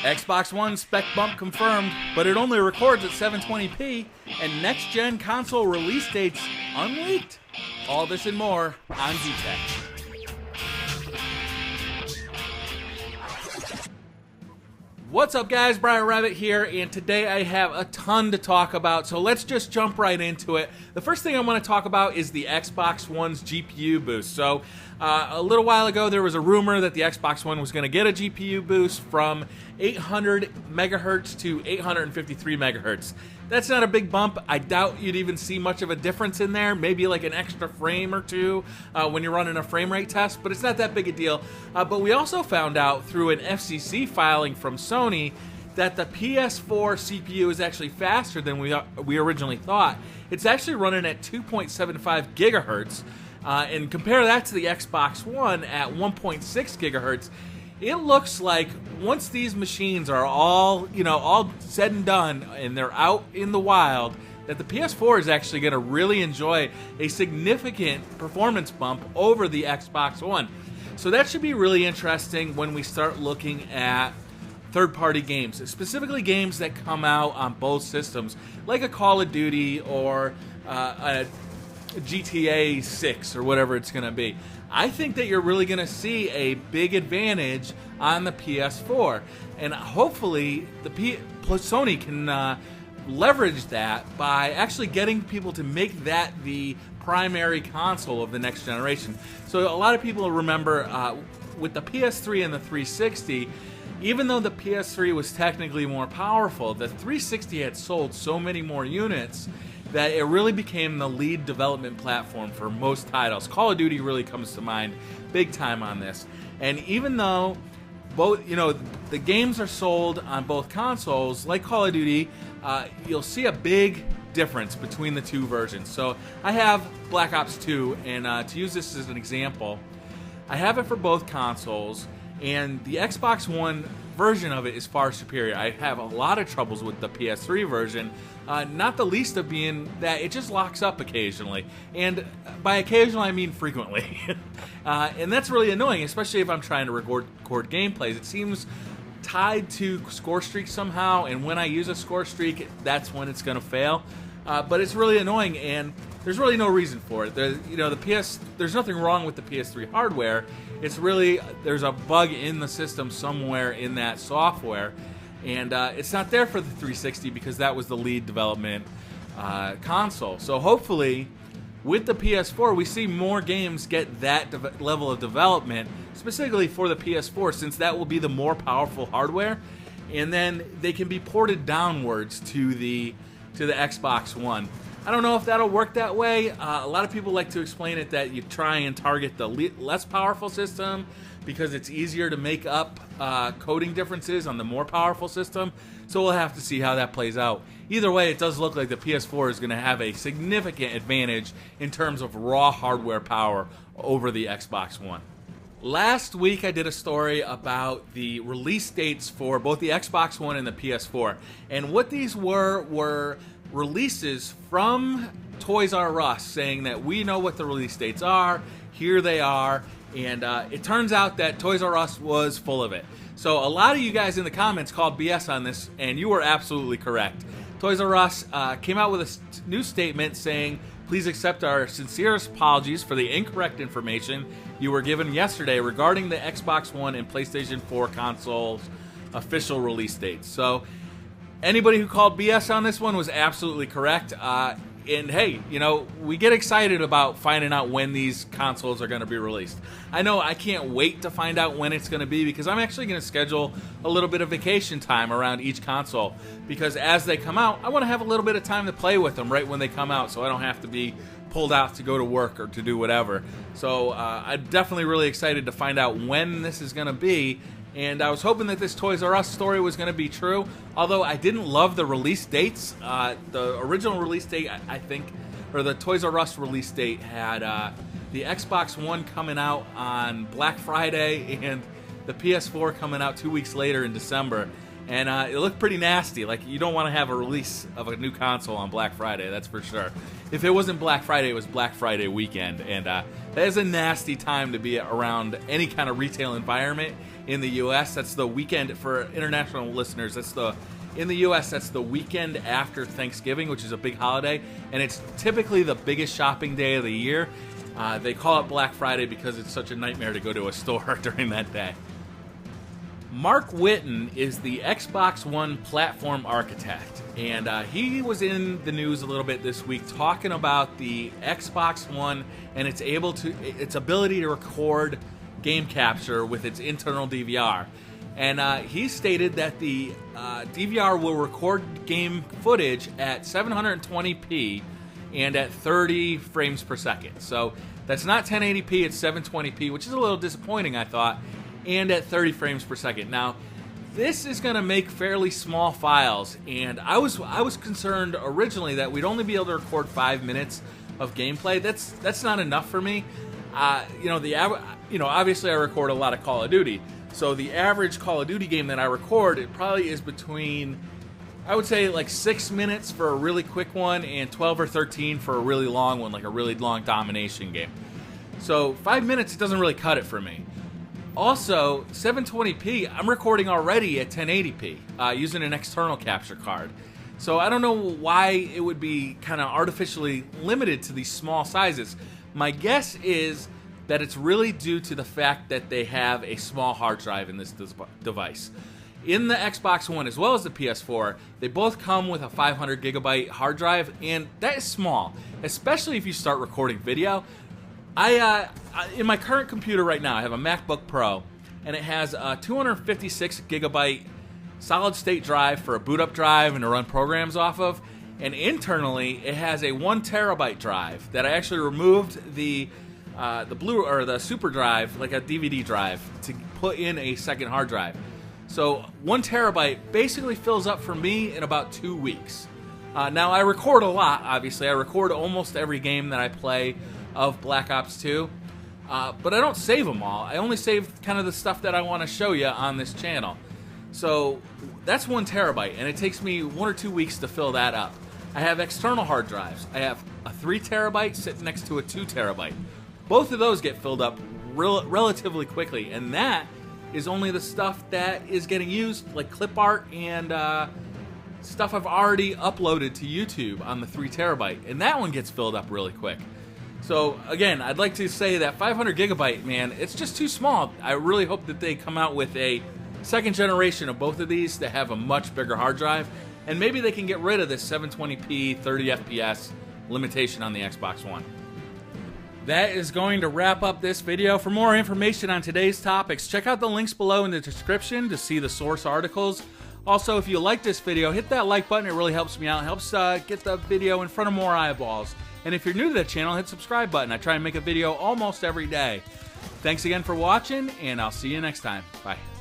Xbox One spec bump confirmed, but it only records at 720p, and next-gen console release dates unleaked. All this and more on Z-Tech. What's up, guys? BriarRabbit here, and today I have a ton to talk about, so let's just jump right into it. The first thing I want to talk about is the Xbox One's GPU boost. So, a little while ago, there was a rumor that the Xbox One was going to get a GPU boost from 800 megahertz to 853 megahertz. That's not a big bump. I doubt you'd even see much of a difference in there. Maybe like an extra frame or two when you're running a frame rate test, but it's not that big a deal. But we also found out through an FCC filing from Sony that the PS4 CPU is actually faster than we originally thought. It's actually running at 2.75 gigahertz, and compare that to the Xbox One at 1.6 gigahertz. It looks like once these machines are all said and done and they're out in the wild, that the PS4 is actually going to really enjoy a significant performance bump over the Xbox One. So that should be really interesting when we start looking at third-party games, specifically games that come out on both systems, like a Call of Duty or a GTA 6 or whatever it's going to be. I think that you're really going to see a big advantage on the PS4, and hopefully Sony can leverage that by actually getting people to make that the primary console of the next generation. So a lot of people remember with the PS3 and the 360, even though the PS3 was technically more powerful, the 360 had sold so many more units that it really became the lead development platform for most titles. Call of Duty really comes to mind big time on this. And even though both, the games are sold on both consoles, like Call of Duty, you'll see a big difference between the two versions. So I have Black Ops 2, and to use this as an example, I have it for both consoles, and the Xbox One version of it is far superior. I have a lot of troubles with the PS3 version, not the least of being that it just locks up occasionally. And by occasionally, I mean frequently. And that's really annoying, especially if I'm trying to record gameplays. It seems tied to score streaks somehow, and when I use a score streak, that's when it's going to fail. But it's really annoying, and there's really no reason for it. There's nothing wrong with the PS3 hardware. It's really, there's a bug in the system somewhere in that software, and it's not there for the 360 because that was the lead development console. So hopefully, with the PS4, we see more games get that level of development, specifically for the PS4, since that will be the more powerful hardware, and then they can be ported downwards to the Xbox One. I don't know if that'll work that way. A lot of people like to explain it that you try and target the less powerful system because it's easier to make up coding differences on the more powerful system. So we'll have to see how that plays out. Either way, it does look like the PS4 is going to have a significant advantage in terms of raw hardware power over the Xbox One. Last week I did a story about the release dates for both the Xbox One and the PS4. And what these were releases from Toys R Us saying that we know what the release dates are, here they are, and it turns out that Toys R Us was full of it. So a lot of you guys in the comments called BS on this, and you were absolutely correct. Toys R Us came out with a new statement saying, please accept our sincerest apologies for the incorrect information you were given yesterday regarding the Xbox One and PlayStation 4 consoles' official release dates. So anybody who called BS on this one was absolutely correct. And hey, we get excited about finding out when these consoles are going to be released. I know I can't wait to find out when it's going to be because I'm actually going to schedule a little bit of vacation time around each console because as they come out, I want to have a little bit of time to play with them right when they come out so I don't have to be pulled out to go to work or to do whatever. So I'm definitely really excited to find out when this is going to be. And I was hoping that this Toys R Us story was going to be true, although I didn't love the release dates. The original release date, I think, or the Toys R Us release date had the Xbox One coming out on Black Friday and the PS4 coming out 2 weeks later in December. and it looked pretty nasty. Like, you don't want to have a release of a new console on Black Friday, that's for sure. If it wasn't Black Friday, it was Black Friday weekend, and that is a nasty time to be around any kind of retail environment in the U.S. That's the weekend, for international listeners, in the U.S., that's the weekend after Thanksgiving, which is a big holiday, and it's typically the biggest shopping day of the year. They call it Black Friday because it's such a nightmare to go to a store during that day. Mark Whitten is the Xbox One platform architect, and he was in the news a little bit this week talking about the Xbox One and its ability to record game capture with its internal DVR. And he stated that the DVR will record game footage at 720p and at 30 frames per second. So that's not 1080p, it's 720p, which is a little disappointing, I thought, and at 30 frames per second. Now, this is going to make fairly small files, and I was concerned originally that we'd only be able to record 5 minutes of gameplay. That's not enough for me. Obviously I record a lot of Call of Duty. So the average Call of Duty game that I record, it probably is between, I would say, like 6 minutes for a really quick one and 12 or 13 for a really long one, like a really long domination game. So 5 minutes, it doesn't really cut it for me. Also, 720p, I'm recording already at 1080p using an external capture card. So I don't know why it would be kind of artificially limited to these small sizes. My guess is that it's really due to the fact that they have a small hard drive in this device. In the Xbox One as well as the PS4, they both come with a 500 gigabyte hard drive, and that is small, especially if you start recording video. In my current computer right now, I have a MacBook Pro, and it has a 256 gigabyte solid state drive for a boot up drive and to run programs off of, and internally it has a 1 terabyte drive that I actually removed the blue or the super drive, like a DVD drive, to put in a second hard drive. So 1 terabyte basically fills up for me in about 2 weeks. Now I record a lot, obviously. I record almost every game that I play of Black Ops 2, but I don't save them all. I only save kind of the stuff that I want to show you on this channel. So that's 1 terabyte, and it takes me 1 or 2 weeks to fill that up. I have external hard drives. I have a 3 terabyte sitting next to a 2 terabyte. Both of those get filled up relatively quickly, and that is only the stuff that is getting used, like clip art and stuff I've already uploaded to YouTube on the 3 terabyte, and that one gets filled up really quick. So again, I'd like to say that 500 gigabyte, man, it's just too small. I really hope that they come out with a second generation of both of these that have a much bigger hard drive, and maybe they can get rid of this 720p 30 FPS limitation on the Xbox One. That is going to wrap up this video. For more information on today's topics, check out the links below in the description to see the source articles. Also, if you like this video, hit that like button. It really helps me out. It helps get the video in front of more eyeballs. And if you're new to the channel, hit the subscribe button. I try and make a video almost every day. Thanks again for watching, and I'll see you next time. Bye.